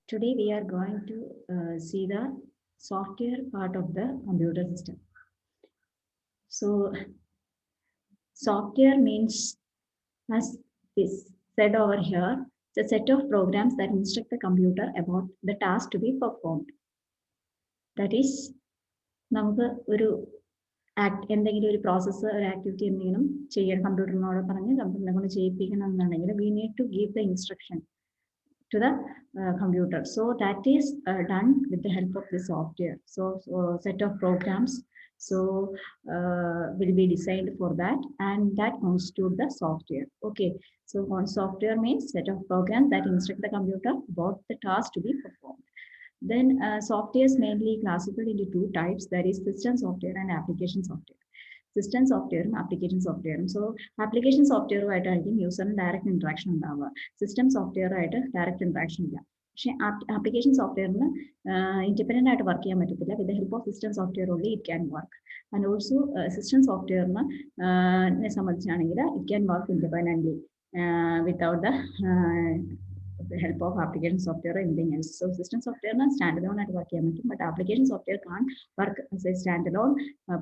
Today we are going to see the software part of the computer system. So software means, as is said over here, it's a set of programs that instruct the computer about the task to be performed. That is, നമുക്ക് ഒരു എന്തെങ്കിലും ഒരു process ഒരു activity എന്തെങ്കിലും ചെയ്യാൻ കമ്പ്യൂട്ടറിനോട് പറഞ്ഞ് കമ്പ്യൂട്ടറിനെ കൊണ്ട് ചെയ്യിപ്പിക്കണം എന്നുണ്ടെങ്കിൽ we need to give the instruction to the computer. So that is done with the help of the software. So set of programs will be designed for that, and that constitute the software. Okay, so software means set of programs that instruct the computer about the task to be performed. Then software is mainly classified into two types, that is system software and application software. System സോഫ്റ്റ്വെയറും application സോഫ്റ്റ്വെയറും. So application സോഫ്റ്റ്വെയറുമായിട്ടായിരിക്കും യൂസറിന് direct interaction ഉണ്ടാവുക. System സോഫ്റ്റ്വെയറുമായിട്ട് direct interaction ഇല്ല. പക്ഷേ application സോഫ്റ്റ്വെയറിന് independent ആയിട്ട് വർക്ക് ചെയ്യാൻ പറ്റത്തില്ല. With the help of system software only it can work. And also system സോഫ്റ്റ്വെയറിനെ സംബന്ധിച്ചാണെങ്കിൽ it can work independently without the help of application software or anything else. So system software na standalone at work cheyan pattum, but application software can't work as a standalone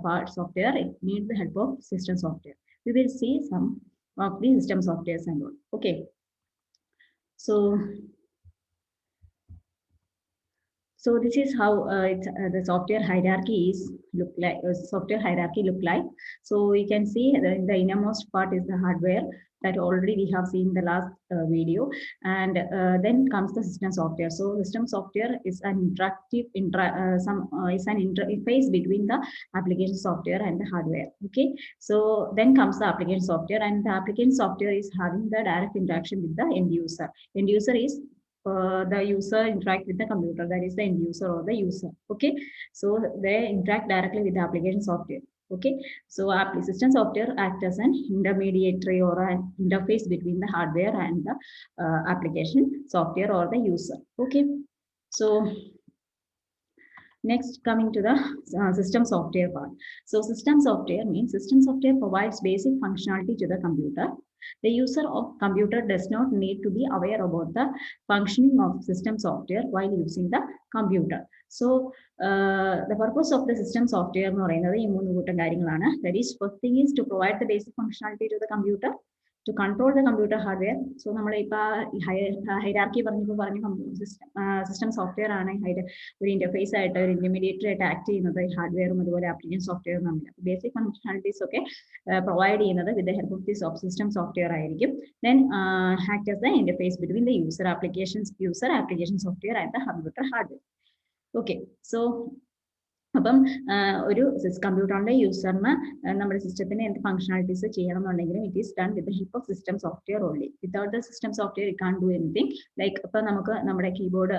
part software. It needs the help of system software. We will see some of the system softwares and all. Okay, so this is how the software hierarchy is look like. Software hierarchy look like. So we can see the innermost part is the hardware that already we have seen in the last video, and then comes the system software. So system software is an interactive is an interface between the application software and the hardware. Okay, so then comes the application software, and the application software is having the direct interaction with the end user. End user is the user interact with the computer, that is the end user or the user. Okay, so they interact directly with the application software. Okay, so system software act as an intermediary or an interface between the hardware and the application software or the user. Okay, so next, coming to the system software part. So system software means system software provides basic functionality to the computer. The user of computer does not need to be aware about the functioning of system software while using the computer. So the purpose of the system software എന്ന് പറയുന്നത് ഈ മൂന്ന് കൂട്ടം കാര്യങ്ങളാണ്. That is, first thing is to provide the basic functionality to the computer, to control the computer hardware. So നമ്മൾ ഇപ്പോൾ hierarchy പറഞ്ഞു system software ആണ് ഒരു ഇന്റർഫേസ് ആയിട്ട് ഒരു ഇന്റർമീഡിയറ്റ് ആയിട്ട് ആക്ട് ചെയ്യുന്നത് ഹാർഡ്വെയറും അതുപോലെ ആപ്ലിക്കേഷൻ സോഫ്റ്റ്വെയറും തമ്മിൽ. ബേസിക് ഫങ്ഷണാലിറ്റീസ് ഒക്കെ പ്രൊവൈഡ് ചെയ്യുന്നത് with the help of the system software ആയിരിക്കും. Then act as the interface between the user application software and the computer hardware. Okay, so അപ്പം ഒരു കമ്പ്യൂട്ടറിന്റെ യൂസറിന് നമ്മുടെ സിസ്റ്റത്തിന് എന്ത് ഫംഗ്ഷനാലിറ്റീസ് ചെയ്യണം എന്നുണ്ടെങ്കിലും it is done with the help of system software only. Without the system software it can do anything. Like ഇപ്പൊ നമുക്ക് നമ്മുടെ കീബോർഡ്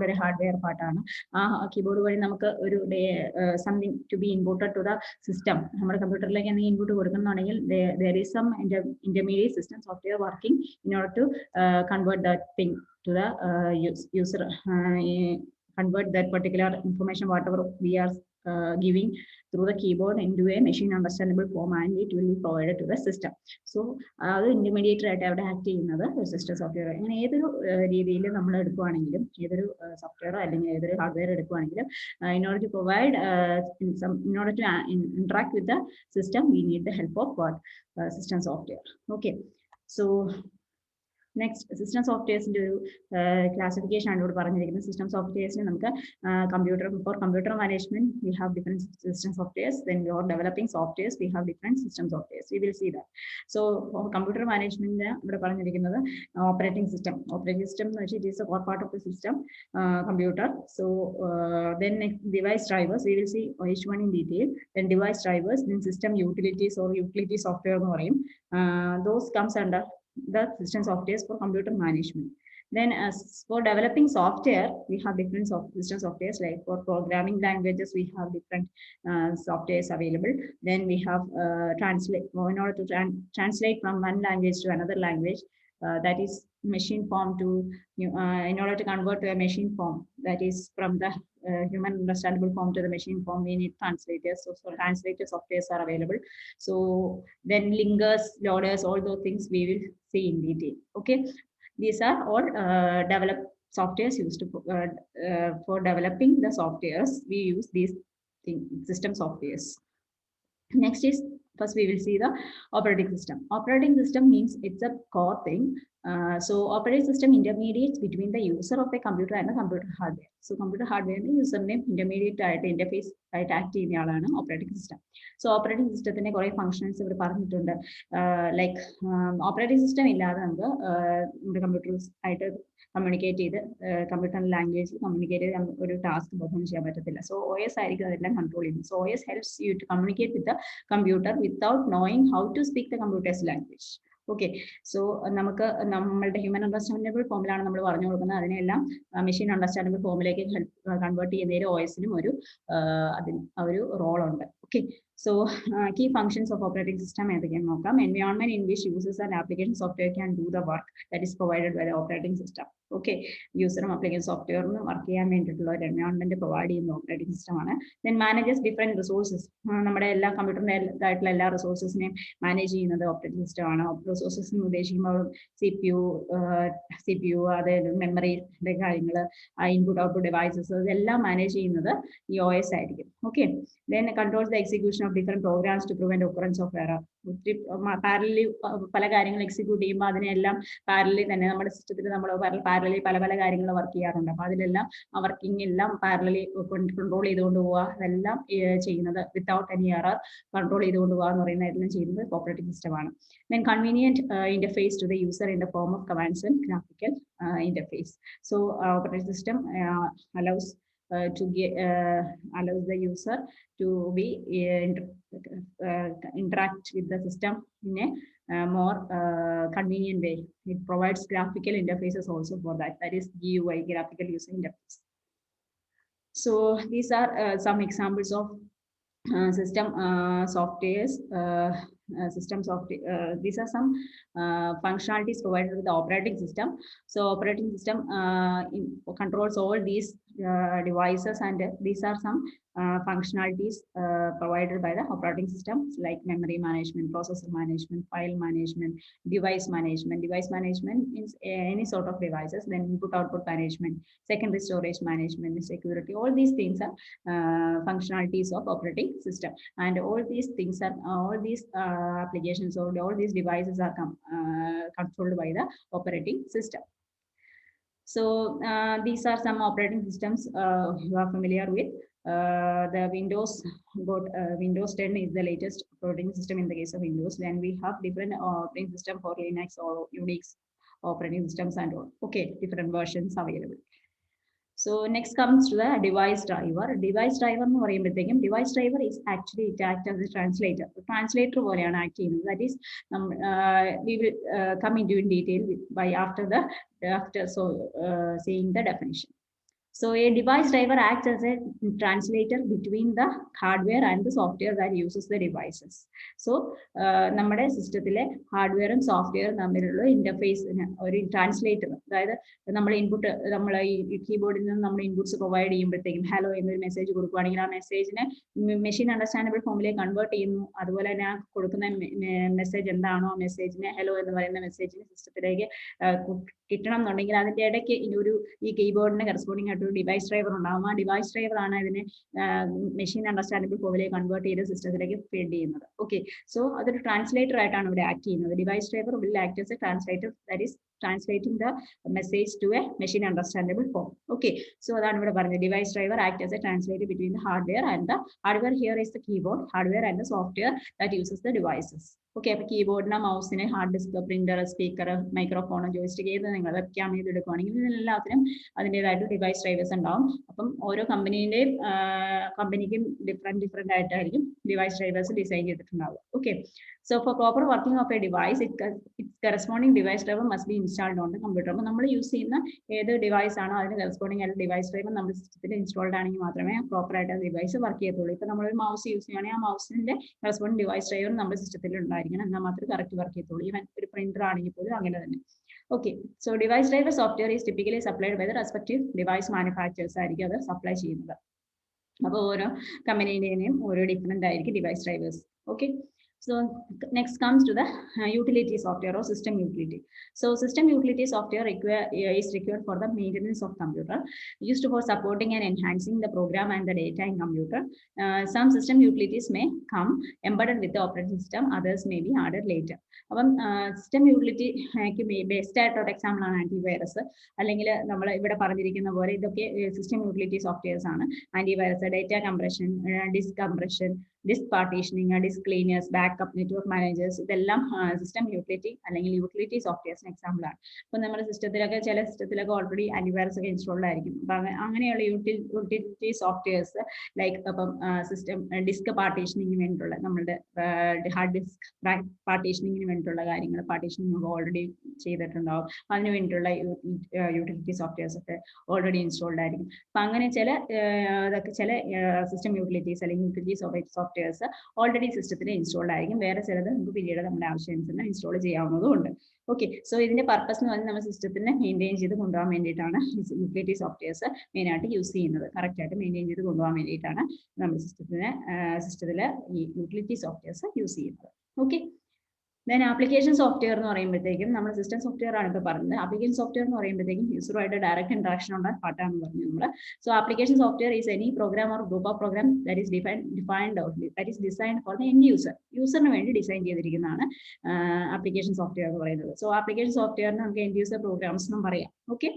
ഒരു ഹാർഡ്വെയർ പാർട്ടാണ്. ആ കീബോർഡ് വഴി നമുക്ക് ഒരു something to be inputted to the system, നമ്മുടെ കമ്പ്യൂട്ടറിലേക്ക് എന്തെങ്കിലും ഇൻപുട്ട് കൊടുക്കുന്നുണ്ടെങ്കിൽ there is some intermediate system software working in order to convert that thing to the user, convert that particular information whatever we are giving through the keyboard into a machine understandable form, and it will be provided to the system. So അത് intermediate ആയിട്ട് അവിടെ act ചെയ്യുന്നത് system software. അങ്ങനെ ഏതൊരു രീതിയിൽ നമ്മൾ എടുക്കുകയാണെങ്കിലും, ഏതൊരു സോഫ്റ്റ്വെയറോ അല്ലെങ്കിൽ ഏതൊരു hardware എടുക്കുകയാണെങ്കിലും, in order to provide in order to interact with the system, we need the help of what system software. Okay, so next system സോഫ്റ്റ്വെയർസിന്റെ ഒരു ക്ലാസിഫിക്കേഷൻ ആണ് ഇവിടെ പറഞ്ഞിരിക്കുന്നത്. സിസ്റ്റം സോഫ്റ്റ്വെയർസിന് നമുക്ക് for computer management we have different system softwares. Then for developing softwares we have different system softwares. We will see that. So for computer മാനേജ്മെന്റിന് ഇവിടെ പറഞ്ഞിരിക്കുന്നത് ഓപ്പറേറ്റിംഗ് സിസ്റ്റം എന്ന് വെച്ചാൽ it is a core part of the system computer. So then device drivers, we will see each one in detail. Then device drivers, then system utilities or utility software എന്ന് പറയും. Those comes under the system softwares for computer management. Then as for developing software, we have different system softwares. Like for programming languages, we have different softwares available. Then we have translate, in order to translate from one language to another language, that is machine form to in order to convert to a machine form, that is from the human understandable form to the machine form, we need translators. So translator softwares are available. So then linkers, loaders, all those things we will see in detail. Okay, these are all developed softwares used for developing the softwares. We use these system softwares. Next is, first we will see the operating system. Operating system means it's a core thing. So operating system intermediates between the user of a computer and the computer hardware. So computer hardware and user name intermediate interface act ചെയ്യുന്നയാളാണ് operating system. So operating system ത്തിന്റെ കുറേ functions ഇവിടെ പറഞ്ഞിട്ടുണ്ട്. Like operating system ഇല്ലാതെ നമുക്ക് നമ്മുടെ computers ആയിട്ട് communicate ചെയ്ത് computer language communicate ചെയ്ത് ഒരു ടാസ്ക് പെർഫോം ചെയ്യാൻ പറ്റത്തില്ല. സോ OS ആയിരിക്കും അതെല്ലാം കൺട്രോൾ ചെയ്യുന്നത്. So OS helps you to communicate with the computer without knowing how to speak the computer's language. Okay, so നമുക്ക് നമ്മളുടെ ഹ്യൂമൻ അണ്ടർസ്റ്റാൻഡബിൾ ഫോമിലാണ് നമ്മൾ പറഞ്ഞു കൊടുക്കുന്നത്. അതിനെല്ലാം മെഷീൻ അണ്ടർസ്റ്റാൻഡബിൾ ഫോമിലേക്ക് കൺവേർട്ട് ചെയ്യുന്നതിൽ OS-നും ഒരു റോളുണ്ട്. Okay, so key functions of operating system ഏതൊക്കെയാണെന്ന് നോക്കാം. Environment in which users and application software can do the work that is provided by the operating system. Okay, യൂസറും ആപ്ലിക്കേഷൻ സോഫ്റ്റ്വെയറിനും വർക്ക് ചെയ്യാൻ വേണ്ടിയിട്ടുള്ള ഒരു എൻവയോൺമെന്റ് പ്രൊവൈഡ് ചെയ്യുന്ന ഓപ്പറേറ്റിംഗ് സിസ്റ്റം ആണ്. Then manages different resources, നമ്മുടെ എല്ലാ കമ്പ്യൂട്ടറിന്റെ ആയിട്ടുള്ള എല്ലാ റിസോഴ്സസിനെയും മാനേജ് ചെയ്യുന്നത് ഓപ്പറേറ്റിംഗ് സിസ്റ്റം ആണ്. റിസോഴ്സസ് എന്ന് ഉദ്ദേശിക്കുമ്പോൾ CPU അതായത് മെമ്മറിയുടെ കാര്യങ്ങൾ, ഇൻപുട്ട് ഔട്ട്പുട്ട് ഡിവൈസസ്, ഇതെല്ലാം മാനേജ് ചെയ്യുന്നത് ഈ OS ആയിരിക്കും. Okay, then controls the execution of different programs to prevent occurrence of error. പാരലി പല കാര്യങ്ങൾ എക്സിക്യൂട്ട് ചെയ്യുമ്പോൾ അതിനെല്ലാം പാരലി തന്നെ നമ്മുടെ സിസ്റ്റത്തിൽ നമ്മൾ പാരലി പല കാര്യങ്ങൾ വർക്ക് ചെയ്യാറുണ്ട്. അപ്പൊ അതിലെല്ലാം ആ വർക്കിംഗ് എല്ലാം പാരലി കൺട്രോൾ ചെയ്തുകൊണ്ട് പോവുക, അതെല്ലാം ചെയ്യുന്നത് വിത്തൗട്ട് എനി എറർ കൺട്രോൾ ചെയ്തുകൊണ്ട് പോവുക എന്ന് പറയുന്ന എല്ലാം ചെയ്യുന്നത് ഓപ്പറേറ്റിംഗ് സിസ്റ്റം ആണ്. Then convenient interface to the user in the form of commands and graphical interface. So operating system allows the user to be interact with the system in a more convenient way. It provides graphical interfaces also for that. That is GUI, graphical user interface. So these are some examples of system softwares. These are some functionalities provided with the operating system. So operating system controls all these devices, and these are some functionalities provided by the operating system, like memory management, processor management, file management, device management. Device management means any sort of devices. Then input output management, secondary storage management, security. All these things are functionalities of operating system, and all these things are all these applications or all these devices are controlled by the operating system. So these are some operating systems you are familiar with. The Windows 10 is the latest operating system in the case of Windows. Then we have different operating system for Linux or Unix operating systems and all. Okay, different versions available. So next comes to the device driver. Device driver എന്ന് പറയുമ്പോഴത്തേക്കും device driver is actually it acts as a translator. Translator പോലെയാണ് act ചെയ്യുന്നത്. That is we will come into in detail after seeing the definition. So a device driver acts as a translator between the hardware and the software that uses the devices. So നമ്മുടെ സിസ്റ്റത്തിലെ ഹാർഡ്വെയറും സോഫ്റ്റ്വെയറും തമ്മിലുള്ള ഇന്റർഫേസിന് ഒരു translator, അതായത് നമ്മൾ input നമ്മൾ ഈ കീബോർഡിൽ നിന്ന് നമ്മൾ ഇൻപുട്സ് പ്രൊവൈഡ് ചെയ്യുമ്പോഴത്തേക്കും ഹലോ എന്നൊരു മെസ്സേജ് കൊടുക്കുകയാണെങ്കിൽ ആ മെസ്സേജിനെ മെഷീൻ അണ്ടർസ്റ്റാൻഡബിൾ ഫോമിലേക്ക് കൺവേർട്ട് ചെയ്യുന്നു. അതുപോലെ തന്നെ ആ കൊടുക്കുന്ന മെസ്സേജ് എന്താണോ ആ മെസ്സേജിനെ ഹലോ എന്ന് പറയുന്ന മെസ്സേജിന് സിസ്റ്റത്തിലേക്ക് കിട്ടണം എന്നുണ്ടെങ്കിൽ അതിന്റെ ഇടയ്ക്ക് ഈ കീബോർഡിന് കറസ്പോണ്ടിങ് ആയിട്ട് ഒരു ഡിവൈസ് ഡ്രൈവർ ഉണ്ടാകും. ആ ഡിവൈസ് ഡ്രൈവർ ആണ് ഇതിനെ മെഷീൻ അണ്ടർസ്റ്റാൻഡബിൾ ഫോമിലേക്ക് കൺവേർട്ട് ചെയ്ത് സിസ്റ്റത്തിലേക്ക് ഫീഡ് ചെയ്യുന്നത്. ഓക്കെ, സോ അതൊരു ട്രാൻസ്ലേറ്റർ ആയിട്ടാണ് ഇവിടെ ആക്ട് ചെയ്യുന്നത്. Device driver will act as A translator, that is translating the message to a machine understandable form. Okay, so അതാണ് ഇവിടെ പറഞ്ഞത്. Device driver act as a translator between the hardware and the hardware. Here is the keyboard, hardware and the software that uses the devices. Okay, അപ്പൊ കീബോർഡിന് മൗസിന് hard disk printer speaker microphone joystick ഏത് നിങ്ങൾ webcam ചെയ്ത് എടുക്കുകയാണെങ്കിൽ ഇതിനെല്ലാത്തിനും അതിൻ്റെതായിട്ട് device drivers ഉണ്ടാവും. അപ്പം ഓരോ കമ്പനിക്കും ഡിഫറെന്റ് ആയിട്ടായിരിക്കും ഡിവൈസ് ഡ്രൈവേഴ്സ് ഡിസൈൻ ചെയ്തിട്ടുണ്ടാവുക. Okay, so for proper working of a device, its corresponding device driver must be installed on the computer. അപ്പോൾ നമ്മൾ യൂസ് ചെയ്യുന്ന ഏത് ഡിവൈസ് ആണോ അതിന് കറസ്പോണ്ടിങ് ആയിട്ട് ഡിവൈസ് ഡ്രൈവർ നമ്മുടെ സിസ്റ്റത്തിൽ ഇൻസ്റ്റാൾഡ് ആണെങ്കിൽ മാത്രമേ പ്രോപ്പർ ആയിട്ട് ഡിവൈസ് വർക്ക് ചെയ്യത്തുള്ളൂ. ഇപ്പൊ നമ്മളൊരു മൗസ് യൂസ് ചെയ്യുകയാണെങ്കിൽ ആ മൗസിന്റെ കറസ്പോണ്ടിങ് ഡിവൈസ് ഡ്രൈവർ നമ്മുടെ സിസ്റ്റത്തിൽ ഉണ്ടായിരിക്കണം, എന്നാൽ മാത്രമേ കറക്റ്റ് വർക്ക് ചെയ്യത്തുള്ളൂ. ഈവൻ ഒരു പ്രിന്റർ ആണെങ്കിൽ പോലും അങ്ങനെ തന്നെ. Okay, so device driver software is typically supplied by the respective device manufacturers ആയിരിക്കും അത് സപ്ലൈ ചെയ്യുന്നത്. അപ്പോൾ ഓരോ കമ്പനീൻ്റെയും ഓരോ ഡിഫറെന്റ് ആയിരിക്കും device drivers. Okay, So next comes to the utility software or system utility. So system utility software is required for the maintenance of computer, used for supporting and enhancing the program and the data in computer. Some system utilities may come embedded with the operating system, others may be added later. അപ്പം system യൂട്ടിലിറ്റിക്ക് based ആയിട്ടുള്ള example ആണ് antivirus, അല്ലെങ്കിൽ നമ്മൾ ഇവിടെ പറഞ്ഞിരിക്കുന്ന പോലെ ഇതൊക്കെ സിസ്റ്റം യൂട്ടിലിറ്റി സോഫ്റ്റ്വെയർസ് ആണ്. Antivirus, data compression, disk compression, disk partitioning, disk cleaners, backup, network managers, ഇതെല്ലാം സിസ്റ്റം യൂട്ടിലിറ്റി അല്ലെങ്കിൽ യൂട്ടിലിറ്റി സോഫ്റ്റ്വെയർസിന് എക്സാമ്പിൾ ആണ്. അപ്പോൾ നമ്മുടെ സിസ്റ്റത്തിലൊക്കെ ചില സിസ്റ്റത്തിലൊക്കെ ഓൾറെഡി ആന്റിവൈറസ് ഒക്കെ ഇൻസ്റ്റാൾഡ് ആയിരിക്കും. അപ്പം അങ്ങനെയുള്ള യൂട്ടിലിറ്റി സോഫ്റ്റ്വെയർസ് ലൈക്ക് അപ്പം സിസ്റ്റം ഡിസ്ക് പാർട്ടീഷനിങ്ങിന് വേണ്ടിയിട്ടുള്ള നമ്മളുടെ ഹാർഡ് ഡിസ്ക് പാർട്ടീഷനിങ്ങിന് വേണ്ടിയിട്ടുള്ള കാര്യങ്ങൾ പാർട്ടീഷനിങ് ഓൾറെഡി ചെയ്തിട്ടുണ്ടാവും. അതിന് വേണ്ടിയിട്ടുള്ള യൂട്ടിലിറ്റി സോഫ്റ്റ്വെയർസ് ഒക്കെ ഓൾറെഡി ഇൻസ്റ്റാൾഡ് ആയിരിക്കും. അപ്പം അങ്ങനെ ചില സിസ്റ്റം യൂട്ടിലിറ്റീസ് അല്ലെങ്കിൽ യൂട്ടിലിറ്റി സോഫ്റ്റ്വെയർസ് ഓൾറെഡി സിസ്റ്റത്തിൽ ഇൻസ്റ്റാൾഡ് ആയിരിക്കും. വേറെ ചിലത് നമുക്ക് പിന്നീട് നമ്മുടെ ആവശ്യാനുസരണം ഇൻസ്റ്റാൾ ചെയ്യാവുന്നതുണ്ട്. ഓക്കെ, സോ ഇതിന്റെ പർപ്പസ് എന്ന് പറഞ്ഞാൽ നമ്മൾ സിസ്റ്റത്തിനെ മെയിൻറ്റെയിൻ ചെയ്ത് കൊണ്ടുപോകാൻ വേണ്ടിയിട്ടാണ് യൂട്ടിലിറ്റി സോഫ്റ്റ്വെയർസ് മെയിൻ ആയിട്ട് യൂസ് ചെയ്യുന്നത്. കറക്റ്റ് ആയിട്ട് മെയിൻറ്റെയിൻ ചെയ്ത് കൊണ്ടുപോകാൻ വേണ്ടിയിട്ടാണ് നമ്മൾ സിസ്റ്റത്തിൽ ഈ യൂട്ടിലിറ്റി സോഫ്റ്റ്വെയർസ് യൂസ് ചെയ്യുന്നത്. ഓക്കെ, ദെൻ ആപ്ലിക്കേഷൻ സോഫ്റ്റ്വെയർ എന്ന് പറയുമ്പോഴത്തേക്കും നമ്മൾ സിസ്റ്റം സോഫ്റ്റ്വെയർ ആണ് ഇപ്പോൾ പറഞ്ഞത്. ആപ്ലിക്കേഷൻ സോഫ്റ്റ്വെയർ എന്ന് പറയുമ്പോഴത്തേക്കും യൂസറുമായിട്ട് ഡയറക്റ്റ് ഇന്ററാക്ഷൻ ഉള്ള പാർട്ടാണെന്ന് പറഞ്ഞു നമ്മൾ. So application software is any program or group of program that is designed for the end user. യൂസറിന് വേണ്ടി ഡിസൈൻ ചെയ്തിരിക്കുന്നതാണ് ആപ്ലിക്കേഷൻ സോഫ്റ്റ്വെയർ എന്ന് പറയുന്നത്. സോ ആപ്ലിക്കേഷൻ സോഫ്റ്റ്വെയറിന് നമുക്ക് എൻഡ് യൂസർ പ്രോഗ്രാംസ് എന്നും പറയാം. ഓക്കെ,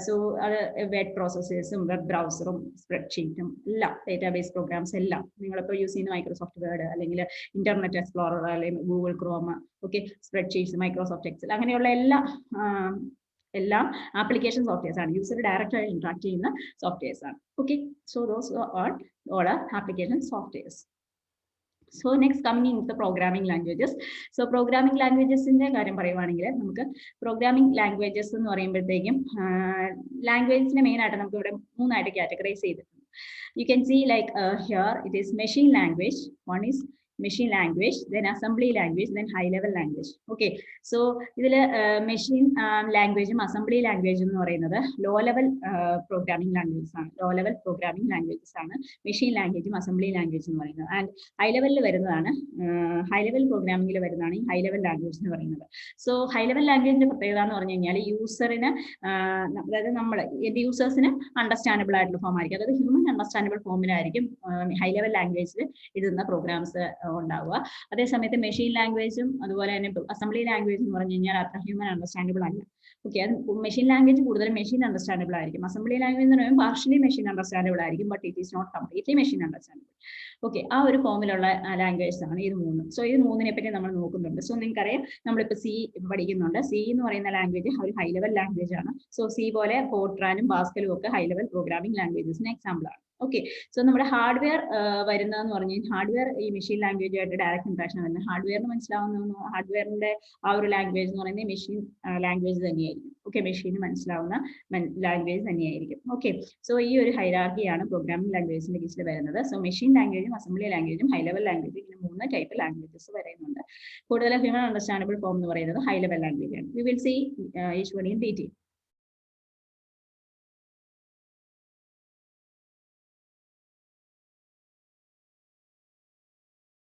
സോ അത് വെബ് പ്രോസസ്സേഴ്സും വെബ് ബ്രൗസറും സ്പ്രെഡ്ഷീറ്റും എല്ലാം ഡേറ്റാബേസ് പ്രോഗ്രാംസ് എല്ലാം നിങ്ങളിപ്പോൾ യൂസ് ചെയ്യുന്ന മൈക്രോസോഫ്റ്റ് വേർഡ് അല്ലെങ്കിൽ ഇന്റർനെറ്റ് എക്സ്പ്ലോറർ അല്ലെങ്കിൽ Google Chrome, okay, spreadsheets, Microsoft Excel, അങ്ങനെയുള്ള എല്ലാം ആപ്ലിക്കേഷൻ സോഫ്റ്റ്വെയർസ് ആണ്. യൂസർ ഡയറക്റ്റ് ആയി ഇന്ററാക്ട് ചെയ്യുന്ന സോഫ്റ്റ്വെയർസ് ആണ്. Okay, so those are all application softwares. So next coming in the programming languages. So programming languages ന്റെ കാര്യം പറയുവാണെങ്കിൽ നമുക്ക് പ്രോഗ്രാമിംഗ് ലാംഗ്വേജസ് എന്ന് പറയുമ്പോഴത്തേക്കും ലാംഗ്വേജസിനെ മെയിൻ ആയിട്ട് നമുക്ക് ഇവിടെ മൂന്നായിട്ട് കാറ്റഗറൈസ് ചെയ്തിട്ടുണ്ട്. You can see like here it is machine language, one is machine language, then assembly language, then high level language. Okay, so ഇതില് മെഷീൻ ലാംഗ്വേജും അസംബ്ലി ലാംഗ്വേജും എന്ന് പറയുന്നത് ലോ ലെവൽ പ്രോഗ്രാമിംഗ് ലാംഗ്വേജസ് ആണ്. ലോ ലെവൽ പ്രോഗ്രാമിംഗ് ലാംഗ്വേജസ് ആണ് machine ലാംഗ്വേജും assembly language എന്ന് പറയുന്നത്. And high ലെവലിൽ വരുന്നതാണ് ഹൈ ലെവൽ പ്രോഗ്രാമിംഗിൽ വരുന്നതാണ് ഈ ഹൈ ലെവൽ ലാംഗ്വേജ് എന്ന് പറയുന്നത്. സോ ഹൈ ലെവൽ ലാംഗ്വേജിന്റെ പ്രത്യേകത എന്ന് പറഞ്ഞു കഴിഞ്ഞാൽ യൂസറിന്, അതായത് നമ്മൾ യൂസേഴ്സിന് അണ്ടർസ്റ്റാൻഡബിൾ ആയിട്ടുള്ള ഫോം ആയിരിക്കും. അതായത് ഹ്യൂമൻ അണ്ടർസ്റ്റാൻഡബിൾ ഫോമിലായിരിക്കും ഹൈ ലെവൽ ലാംഗ്വേജിൽ എഴുതുന്ന പ്രോഗ്രാംസ് ഉണ്ടാവുക. അതേസമയത്ത് മെഷീൻ ലാംഗ്വേജും അതുപോലെ തന്നെ അസംബ്ലി ലാംഗ്വേജ് എന്ന് പറഞ്ഞു കഴിഞ്ഞാൽ അത്ര ഹ്യൂമൻ അണ്ടർസ്റ്റാൻഡബിൾ അല്ല. ഓക്കെ, അത് മെഷീൻ ലാംഗ്വേജ് കൂടുതലും മെഷീൻ അണ്ടർസ്റ്റാൻഡബിൾ ആയിരിക്കും. അസംബ്ലി ലാംഗ്വേജ് എന്ന് പറയുമ്പോൾ പാർഷ്യലി മെഷീൻ അണ്ടർസ്റ്റാൻഡബിൾ ആയിരിക്കും, but it is not completely machine understandable. Okay, ആ ഒരു ഫോമിലുള്ള ലാംഗ്വേജസ് ആണ് ഇത് മൂന്നും. സോ ഇത് മൂന്നിനെ പറ്റി നമ്മൾ നോക്കുന്നുണ്ട്. സോ നിങ്ങൾക്കറിയാം നമ്മളിപ്പോൾ സി പഠിക്കുന്നുണ്ട്. സി എന്ന് പറയുന്ന ലാംഗ്വേജ് ഒരു ഹൈ ലെവൽ ലാംഗ്വേജ് ആണ്. സോ സി പോലെ ഫോർട്രാനും പാസ്കലും ഒക്കെ ഹൈ ലെവൽ പ്രോഗ്രാമിംഗ് ലാംഗ്വേജസിന് എക്സാമ്പിൾ ആണ്. ഓക്കെ, സോ നമ്മുടെ ഹാർഡ്വെയർ വരുന്നതെന്ന് പറഞ്ഞു കഴിഞ്ഞാൽ ഹാർഡ്വെയർ ഈ മെഷീൻ ലാംഗ്വേജുമായിട്ട് ഡയറക്റ്റ് ഇന്ററാക്ഷൻ വരുന്നത്. ഹാർഡ്വെയറിന് മനസ്സിലാവുന്ന ഹാർഡ്വെയറിന്റെ ആ ഒരു ലാംഗ്വേജ് എന്ന് പറയുന്നത് മെഷീൻ ലാംഗ്വേജ് തന്നെയായിരിക്കും. ഓക്കെ, മെഷീന് മനസ്സിലാവുന്ന ലാംഗ്വേജ് തന്നെയായിരിക്കും. ഓക്കെ, സോ ഈ ഒരു ഹൈറാർക്കിയാണ് പ്രോഗ്രാമിംഗ് ലാംഗ്വേജിന്റെ കേസിൽ വരുന്നത്. സോ മെഷീൻ ലാംഗ്വേജും അസംബ്ലി ലാംഗ്വേജും ഹൈ ലെവൽ ലാംഗ്വേജ്, ഇങ്ങനെ 3 ടൈപ്പ് ലാംഗ്വേജസ് വരുന്നുണ്ട്. കൂടുതൽ ഹ്യൂമൻ അണ്ടർസ്റ്റാൻഡബിൾ ഫോം എന്ന് പറയുന്നത് ഹൈ ലെവൽ ലാംഗ്വേജ് ആണ്. We will see each one in detail.